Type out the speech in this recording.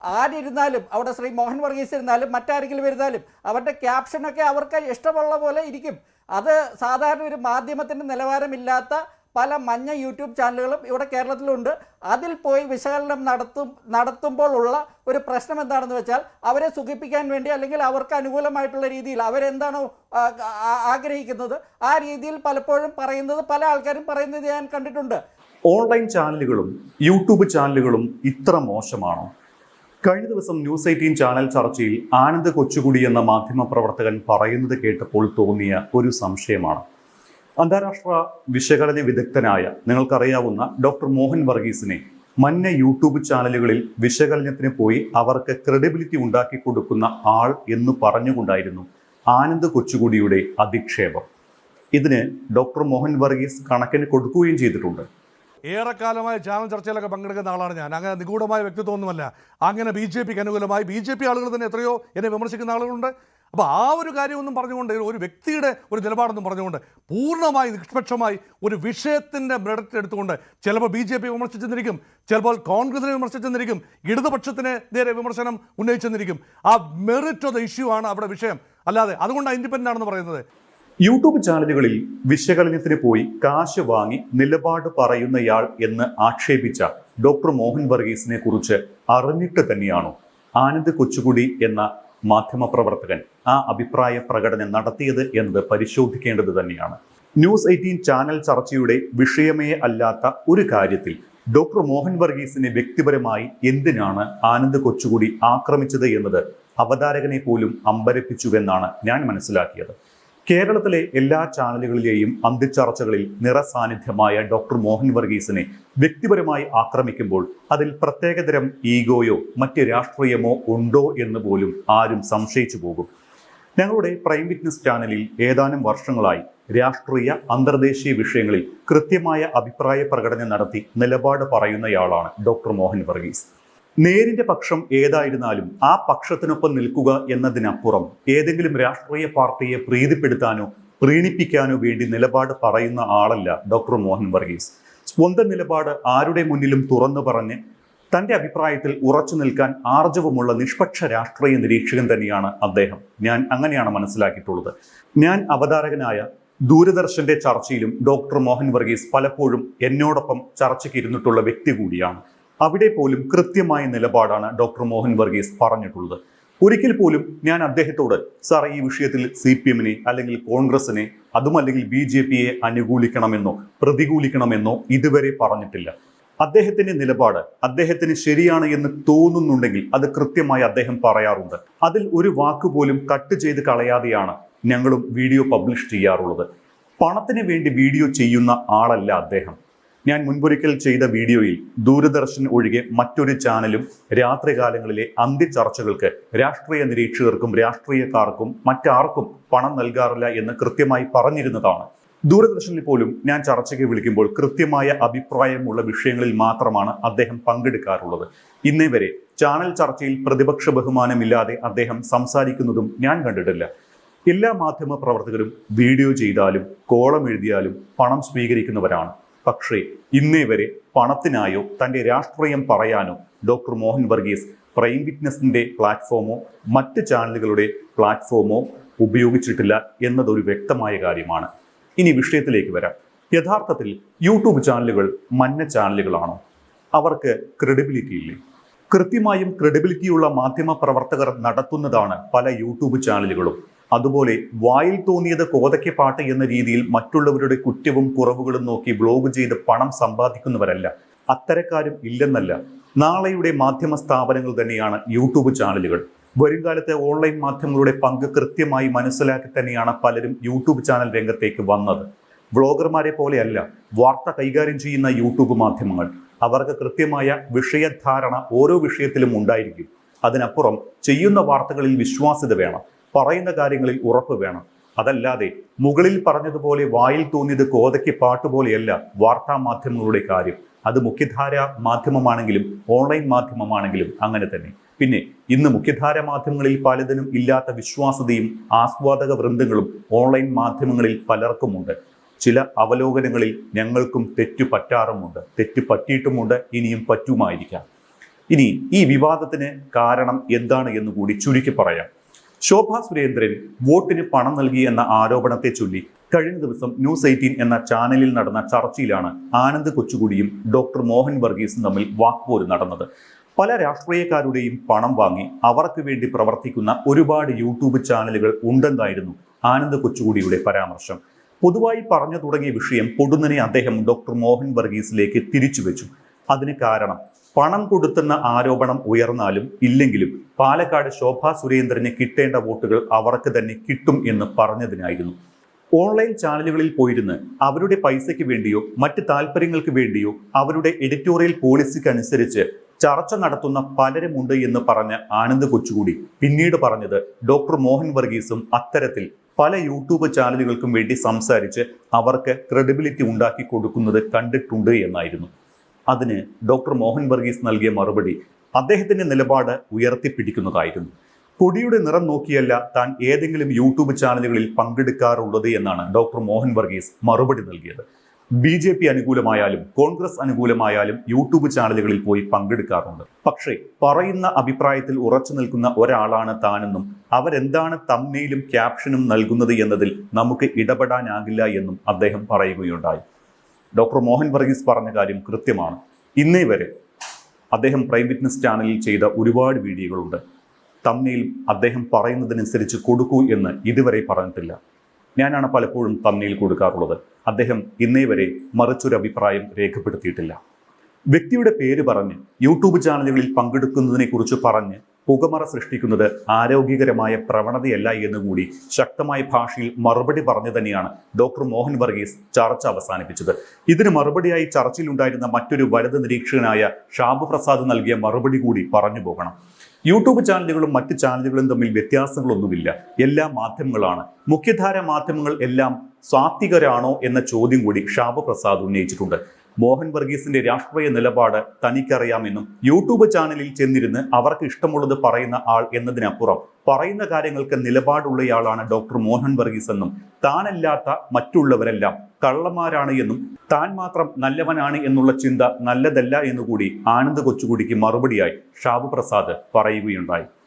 ആരിരുന്നാലും അവിടെ ശ്രീ മോഹൻ വർഗീസ് ഇരുന്നാലും മറ്റാരെങ്കിലും ഇരുന്നാലും അവരുടെ ക്യാപ്ഷനൊക്കെ അവർക്ക് ഇഷ്ടമുള്ള പോലെ ഇരിക്കും. അത് സാധാരണ ഒരു മാധ്യമത്തിൻ്റെ നിലവാരമില്ലാത്ത പല മഞ്ഞ യൂട്യൂബ് ചാനലുകളും ഇവിടെ കേരളത്തിലുണ്ട്. അതിൽ പോയി വിശകലനം നടത്തുമ്പോൾ ഉള്ള ഒരു പ്രശ്നം എന്താണെന്ന് വെച്ചാൽ അവരെ സുഖിപ്പിക്കാൻ വേണ്ടി അല്ലെങ്കിൽ അവർക്ക് അനുകൂലമായിട്ടുള്ള രീതിയിൽ അവരെന്താണോ ആഗ്രഹിക്കുന്നത് ആ രീതിയിൽ പലപ്പോഴും പറയുന്നത് പല ആൾക്കാരും പറയുന്നത് ഞാൻ കണ്ടിട്ടുണ്ട്. ഓൺലൈൻ ചാനലുകളും യൂട്യൂബ് ചാനലുകളും ഇത്ര മോശമാണോ? കഴിഞ്ഞ ദിവസം ന്യൂസ് 18 ചാനൽ ചർച്ചയിൽ ആനന്ദ് കൊച്ചുകുടി എന്ന മാധ്യമ പ്രവർത്തകൻ പറയുന്നത് കേട്ടപ്പോൾ തോന്നിയ ഒരു സംശയമാണ്. അന്താരാഷ്ട്ര വിശകലന വിദഗ്ധനായ നിങ്ങൾക്കറിയാവുന്ന ഡോക്ടർ മോഹൻ വർഗീസിനെ മഞ്ഞ യൂട്യൂബ് ചാനലുകളിൽ വിശകലനത്തിന് പോയി അവർക്ക് ക്രെഡിബിലിറ്റി ഉണ്ടാക്കി കൊടുക്കുന്ന ആൾ എന്ന് പറഞ്ഞുകൊണ്ടായിരുന്നു ആനന്ദ് കൊച്ചുകുടിയുടെ അധിക്ഷേപം. ഇതിന് ഡോക്ടർ മോഹൻ വർഗീസ് കണക്കിന് കൊടുക്കുകയും ചെയ്തിട്ടുണ്ട്. ഏറെക്കാലമായി ചാനൽ ചർച്ചയിലൊക്കെ പങ്കെടുക്കുന്ന ആളാണ് ഞാൻ. അങ്ങനെ നിഗൂഢമായ വ്യക്തിത്വമൊന്നുമല്ല. അങ്ങനെ BJP ക്ക് അനുകൂലമായി BJP ആളുകൾ തന്നെ എത്രയോ എന്നെ വിമർശിക്കുന്ന ആളുകളുണ്ട്. അപ്പോൾ ആ ഒരു കാര്യമൊന്നും പറഞ്ഞുകൊണ്ട് ഒരു വ്യക്തിയുടെ ഒരു നിലപാടൊന്നും പറഞ്ഞുകൊണ്ട് പൂർണ്ണമായി നിഷ്പക്ഷമായി ഒരു വിഷയത്തിൻ്റെ മെറിറ്റ് എടുത്തുകൊണ്ട് ചിലപ്പോൾ BJP വിമർശിച്ചെന്നിരിക്കും, ചിലപ്പോൾ കോൺഗ്രസിനെ വിമർശിച്ചെന്നിരിക്കും, ഇടതുപക്ഷത്തിന് നേരെ വിമർശനം ഉന്നയിച്ചെന്നിരിക്കും. ആ മെറിറ്റ് ഓഫ് ദ ഇഷ്യൂ ആണ് അവിടെ വിഷയം, അല്ലാതെ അതുകൊണ്ടാണ് ഇൻഡിപെൻഡൻ്റ് ആണെന്ന് പറയുന്നത്. യൂട്യൂബ് ചാനലുകളിൽ വിശകലനത്തിന് പോയി കാശ് വാങ്ങി നിലപാട് പറയുന്നയാൾ എന്ന് ആക്ഷേപിച്ച ഡോക്ടർ മോഹൻ വർഗീസിനെ കുറിച്ച് അറിഞ്ഞിട്ട് തന്നെയാണോ ആനന്ദ് കൊച്ചുകുടി എന്ന മാധ്യമപ്രവർത്തകൻ ആ അഭിപ്രായ പ്രകടനം നടത്തിയത് എന്നത് പരിശോധിക്കേണ്ടത് തന്നെയാണ്. ന്യൂസ് 18 ചാനൽ ചർച്ചയുടെ വിഷയമേ അല്ലാത്ത ഒരു കാര്യത്തിൽ ഡോക്ടർ മോഹൻ വർഗീസിനെ വ്യക്തിപരമായി എന്തിനാണ് ആനന്ദ് കൊച്ചുകുടി ആക്രമിച്ചത് എന്നത് അവതാരകനെ പോലും അമ്പരപ്പിച്ചുവെന്നാണ് ഞാൻ മനസ്സിലാക്കിയത്. കേരളത്തിലെ എല്ലാ ചാനലുകളിലെയും അന്തിച്ചർച്ചകളിൽ നിറസാന്നിധ്യമായ ഡോക്ടർ മോഹൻ വർഗീസിനെ വ്യക്തിപരമായി ആക്രമിക്കുമ്പോൾ അതിൽ പ്രത്യേകതരം ഈഗോയോ മറ്റ് രാഷ്ട്രീയമോ ഉണ്ടോ എന്ന് പോലും ആരും സംശയിച്ചു പോകും. ഞങ്ങളുടെ പ്രൈം വിറ്റ്നസ് ചാനലിൽ ഏതാനും വർഷങ്ങളായി രാഷ്ട്രീയ അന്തർദേശീയ വിഷയങ്ങളിൽ കൃത്യമായ അഭിപ്രായ പ്രകടനം നടത്തി നിലപാട് പറയുന്നയാളാണ് ഡോക്ടർ മോഹൻ വർഗീസ്. നേരിന്റെ പക്ഷം ഏതായിരുന്നാലും ആ പക്ഷത്തിനൊപ്പം നിൽക്കുക എന്നതിനപ്പുറം ഏതെങ്കിലും രാഷ്ട്രീയ പാർട്ടിയെ പ്രീതിപ്പെടുത്താനോ പ്രീണിപ്പിക്കാനോ വേണ്ടി നിലപാട് പറയുന്ന ആളല്ല ഡോക്ടർ മോഹൻ വർഗീസ്. സ്വന്തം നിലപാട് ആരുടെ മുന്നിലും തുറന്നു പറഞ്ഞ് തൻ്റെ അഭിപ്രായത്തിൽ ഉറച്ചു നിൽക്കാൻ ആർജവമുള്ള നിഷ്പക്ഷ രാഷ്ട്രീയ നിരീക്ഷകൻ തന്നെയാണ് അദ്ദേഹം. ഞാൻ അങ്ങനെയാണ് മനസ്സിലാക്കിയിട്ടുള്ളത്. ഞാൻ അവതാരകനായ ദൂരദർശന്റെ ചർച്ചയിലും ഡോക്ടർ മോഹൻ വർഗീസ് പലപ്പോഴും എന്നോടൊപ്പം ചർച്ചയ്ക്ക് ഇരുന്നിട്ടുള്ള വ്യക്തി കൂടിയാണ്. അവിടെ പോലും കൃത്യമായ നിലപാടാണ് ഡോക്ടർ മോഹൻ വർഗീസ് പറഞ്ഞിട്ടുള്ളത്. ഒരിക്കൽ പോലും ഞാൻ അദ്ദേഹത്തോട് സാർ ഈ വിഷയത്തിൽ CPM-നെ അല്ലെങ്കിൽ കോൺഗ്രസിനെ അതുമല്ലെങ്കിൽ BJP-യെ അനുകൂലിക്കണമെന്നോ പ്രതികൂലിക്കണമെന്നോ ഇതുവരെ പറഞ്ഞിട്ടില്ല. അദ്ദേഹത്തിന്റെ നിലപാട് അദ്ദേഹത്തിന് ശരിയാണ് എന്ന് തോന്നുന്നുണ്ടെങ്കിൽ അത് കൃത്യമായി അദ്ദേഹം പറയാറുണ്ട്. അതിൽ ഒരു വാക്കുപോലും കട്ട് ചെയ്ത് കളയാതെയാണ് ഞങ്ങളും വീഡിയോ പബ്ലിഷ് ചെയ്യാറുള്ളത്. പണത്തിന് വേണ്ടി വീഡിയോ ചെയ്യുന്ന ആളല്ല അദ്ദേഹം. ഞാൻ മുൻപൊരിക്കൽ ചെയ്ത വീഡിയോയിൽ ദൂരദർശൻ ഒഴികെ മറ്റൊരു ചാനലും രാത്രികാലങ്ങളിലെ അന്ത്യചർച്ചകൾക്ക് രാഷ്ട്രീയ നിരീക്ഷകർക്കും രാഷ്ട്രീയക്കാർക്കും മറ്റാർക്കും പണം നൽകാറില്ല എന്ന് കൃത്യമായി പറഞ്ഞിരുന്നതാണ്. ദൂരദർശനിൽ പോലും ഞാൻ ചർച്ചയ്ക്ക് വിളിക്കുമ്പോൾ കൃത്യമായ അഭിപ്രായമുള്ള വിഷയങ്ങളിൽ മാത്രമാണ് അദ്ദേഹം പങ്കെടുക്കാറുള്ളത്. ഇന്നേ വരെ ചാനൽ ചർച്ചയിൽ പ്രതിപക്ഷ ബഹുമാനമില്ലാതെ അദ്ദേഹം സംസാരിക്കുന്നതും ഞാൻ കണ്ടിട്ടില്ല. എല്ലാ മാധ്യമ പ്രവർത്തകരും വീഡിയോ ചെയ്താലും കോളം എഴുതിയാലും പണം സ്വീകരിക്കുന്നവരാണ്. പക്ഷേ ഇന്നേ വരെ പണത്തിനായോ തൻ്റെ രാഷ്ട്രീയം പറയാനോ ഡോക്ടർ മോഹൻ വർഗീസ് പ്രൈം വിറ്റ്നസിൻ്റെ പ്ലാറ്റ്ഫോമോ മറ്റ് ചാനലുകളുടെ പ്ലാറ്റ്ഫോമോ ഉപയോഗിച്ചിട്ടില്ല എന്നതൊരു വ്യക്തമായ കാര്യമാണ്. ഇനി വിഷയത്തിലേക്ക് വരാം. യഥാർത്ഥത്തിൽ യൂട്യൂബ് ചാനലുകൾ മഞ്ഞ ചാനലുകളാണോ? അവർക്ക് ക്രെഡിബിലിറ്റി ഇല്ലേ? കൃത്യമായും ക്രെഡിബിലിറ്റിയുള്ള മാധ്യമ പ്രവർത്തകർ നടത്തുന്നതാണ് പല യൂട്യൂബ് ചാനലുകളും. അതുപോലെ വായിൽ തോന്നിയത് കോതയ്ക്ക് പാട്ട് എന്ന രീതിയിൽ മറ്റുള്ളവരുടെ കുറ്റവും കുറവുകളും നോക്കി ബ്ലോഗ് ചെയ്ത് പണം സമ്പാദിക്കുന്നവരല്ല. അത്തരക്കാരും ഇല്ലെന്നല്ല. നാളെയുടെ മാധ്യമ സ്ഥാപനങ്ങൾ തന്നെയാണ് യൂട്യൂബ് ചാനലുകൾ. വരുംകാലത്തെ ഓൺലൈൻ മാധ്യമങ്ങളുടെ പങ്ക് കൃത്യമായി മനസ്സിലാക്കി തന്നെയാണ് പലരും യൂട്യൂബ് ചാനൽ രംഗത്തേക്ക് വന്നത്. വ്ളോഗർമാരെ പോലെയല്ല വാർത്ത കൈകാര്യം ചെയ്യുന്ന യൂട്യൂബ് മാധ്യമങ്ങൾ. അവർക്ക് കൃത്യമായ വിഷയധാരണ ഓരോ വിഷയത്തിലും ഉണ്ടായിരിക്കും. അതിനപ്പുറം ചെയ്യുന്ന വാർത്തകളിൽ വിശ്വാസ്യത വേണം, പറയുന്ന കാര്യങ്ങളിൽ ഉറപ്പ് വേണം. അതല്ലാതെ മുകളിൽ പറഞ്ഞതുപോലെ വായിൽ തോന്നിയത് കോതയ്ക്ക് പാട്ടുപോലെയല്ല വാർത്താ മാധ്യമങ്ങളുടെ കാര്യം. അത് മുഖ്യധാര മാധ്യമമാണെങ്കിലും ഓൺലൈൻ മാധ്യമമാണെങ്കിലും അങ്ങനെ തന്നെ. പിന്നെ ഇന്ന് മുഖ്യധാര മാധ്യമങ്ങളിൽ പലതിനും ഇല്ലാത്ത വിശ്വാസ്യതയും ആസ്വാദക വൃന്ദങ്ങളും ഓൺലൈൻ മാധ്യമങ്ങളിൽ പലർക്കുമുണ്ട്. ചില അവലോകനങ്ങളിൽ ഞങ്ങൾക്കും തെറ്റു പറ്റാറുമുണ്ട്, തെറ്റു പറ്റിയിട്ടുമുണ്ട്, ഇനിയും പറ്റുമായിരിക്കാം. ഇനി ഈ വിവാദത്തിന് കാരണം എന്താണ് എന്ന് കൂടി ചുരുക്കി പറയാം. ശോഭാ സുരേന്ദ്രൻ വോട്ടിന് പണം നൽകി എന്ന ആരോപണത്തെ ചൊല്ലി കഴിഞ്ഞ ദിവസം ന്യൂസ് 18 എന്ന ചാനലിൽ നടന്ന ചർച്ചയിലാണ് ആനന്ദ് കൊച്ചുകുടിയും ഡോക്ടർ മോഹൻ വർഗീസും തമ്മിൽ വാക്പോര് നടന്നത്. പല രാഷ്ട്രീയക്കാരുടെയും പണം വാങ്ങി അവർക്ക് വേണ്ടി പ്രവർത്തിക്കുന്ന ഒരുപാട് യൂട്യൂബ് ചാനലുകൾ ഉണ്ടെന്നായിരുന്നു ആനന്ദ് കൊച്ചുകുടിയുടെ പരാമർശം. പൊതുവായി പറഞ്ഞു തുടങ്ങിയ വിഷയം പൊടുന്നനെ അദ്ദേഹം ഡോക്ടർ മോഹൻ വർഗീസിലേക്ക് തിരിച്ചുവെച്ചു. അതിന് കാരണം പണം കൊടുത്തെന്ന ആരോപണം ഉയർന്നാലും ഇല്ലെങ്കിലും പാലക്കാട് ശോഭാ സുരേന്ദ്രന് കിട്ടേണ്ട വോട്ടുകൾ അവർക്ക് തന്നെ കിട്ടും എന്ന് പറഞ്ഞതിനായിരുന്നു. ഓൺലൈൻ ചാനലുകളിൽ പോയിരുന്ന് അവരുടെ പൈസയ്ക്ക് വേണ്ടിയോ മറ്റ് താല്പര്യങ്ങൾക്ക് വേണ്ടിയോ അവരുടെ എഡിറ്റോറിയൽ പോളിസിക്കനുസരിച്ച് ചർച്ച നടത്തുന്ന പലരുമുണ്ട് എന്ന് പറഞ്ഞ ആനന്ദ് കൊച്ചുകുടി പിന്നീട് പറഞ്ഞത് ഡോക്ടർ മോഹൻ വർഗീസും അത്തരത്തിൽ പല യൂട്യൂബ് ചാനലുകൾക്കും വേണ്ടി സംസാരിച്ച് അവർക്ക് ക്രെഡിബിലിറ്റി ഉണ്ടാക്കി കൊടുക്കുന്നത് കണ്ടിട്ടുണ്ട് എന്നായിരുന്നു. അതിന് ഡോക്ടർ മോഹൻ വർഗീസ് നൽകിയ മറുപടി അദ്ദേഹത്തിന്റെ നിലപാട് ഉയർത്തിപ്പിടിക്കുന്നതായിരുന്നു. കൊടിയുടെ നിറം നോക്കിയല്ല താൻ ഏതെങ്കിലും യൂട്യൂബ് ചാനലുകളിൽ പങ്കെടുക്കാറുള്ളത് എന്നാണ് ഡോക്ടർ മോഹൻ വർഗീസ് മറുപടി നൽകിയത്. BJP അനുകൂലമായാലും കോൺഗ്രസ് അനുകൂലമായാലും യൂട്യൂബ് ചാനലുകളിൽ പോയി പങ്കെടുക്കാറുണ്ട്. പക്ഷേ പറയുന്ന അഭിപ്രായത്തിൽ ഉറച്ചു നിൽക്കുന്ന ഒരാളാണ് താനെന്നും അവരെന്താണ് തംബ്നെയിലും ക്യാപ്ഷനും നൽകുന്നത് എന്നതിൽ നമുക്ക് ഇടപെടാനാകില്ല എന്നും അദ്ദേഹം പറയുകയുണ്ടായി. ഡോക്ടർ മോഹൻ വർഗീസ് പറഞ്ഞ കാര്യം കൃത്യമാണ്. ഇന്നേ വരെ അദ്ദേഹം പ്രൈം വിറ്റ്നസ് ചാനലിൽ ചെയ്ത ഒരുപാട് വീഡിയോകളുണ്ട്. തംബ്നെയിൽ അദ്ദേഹം പറയുന്നതിനനുസരിച്ച് കൊടുക്കൂ എന്ന് ഇതുവരെ പറഞ്ഞിട്ടില്ല. ഞാനാണ് പലപ്പോഴും തംബ്നെയിൽ കൊടുക്കാറുള്ളത്. അദ്ദേഹം ഇന്നേ വരെ മറിച്ചൊരു അഭിപ്രായം രേഖപ്പെടുത്തിയിട്ടില്ല. വ്യക്തിയുടെ പേര് പറഞ്ഞ് യൂട്യൂബ് ചാനലുകളിൽ പങ്കെടുക്കുന്നതിനെ കുറിച്ച് പറഞ്ഞ് പുകമറ സൃഷ്ടിക്കുന്നത് ആരോഗ്യകരമായ പ്രവണതയല്ല എന്നുകൂടി ശക്തമായ ഭാഷയിൽ മറുപടി പറഞ്ഞു തന്നെയാണ് ഡോക്ടർ മോഹൻ വർഗീസ് ചർച്ച അവസാനിപ്പിച്ചത്. ഇതിന് മറുപടിയായി ചർച്ചയിലുണ്ടായിരുന്ന മറ്റൊരു വലത് നിരീക്ഷകനായ ഷാബു പ്രസാദ് നൽകിയ മറുപടി കൂടി പറഞ്ഞു പോകണം. യൂട്യൂബ് ചാനലുകളും മറ്റ് ചാനലുകളും തമ്മിൽ വ്യത്യാസങ്ങളൊന്നുമില്ല, എല്ലാ മാധ്യമങ്ങളാണ്. മുഖ്യധാര മാധ്യമങ്ങൾ എല്ലാം സ്വാത്വികരാണോ എന്ന ചോദ്യം കൂടി ഷാബു പ്രസാദ് ഉന്നയിച്ചിട്ടുണ്ട്. മോഹൻ വർഗീസിന്റെ രാഷ്ട്രീയ നിലപാട് തനിക്കറിയാമെന്നും യൂട്യൂബ് ചാനലിൽ ചെന്നിരുന്ന് അവർക്ക് ഇഷ്ടമുള്ളത് പറയുന്ന ആൾ എന്നതിനപ്പുറം പറയുന്ന കാര്യങ്ങൾക്ക് നിലപാടുള്ളയാളാണ് ഡോക്ടർ മോഹൻ വർഗീസ് എന്നും താനല്ലാത്ത മറ്റുള്ളവരെല്ലാം കള്ളന്മാരാണ് എന്നും താൻ മാത്രം നല്ലവനാണ് എന്നുള്ള ചിന്ത നല്ലതല്ല എന്നുകൂടി ആനന്ദ് കൊച്ചുകുടിക്ക് മറുപടിയായി ഷാബു പ്രസാദ് പറയുകയുണ്ടായി.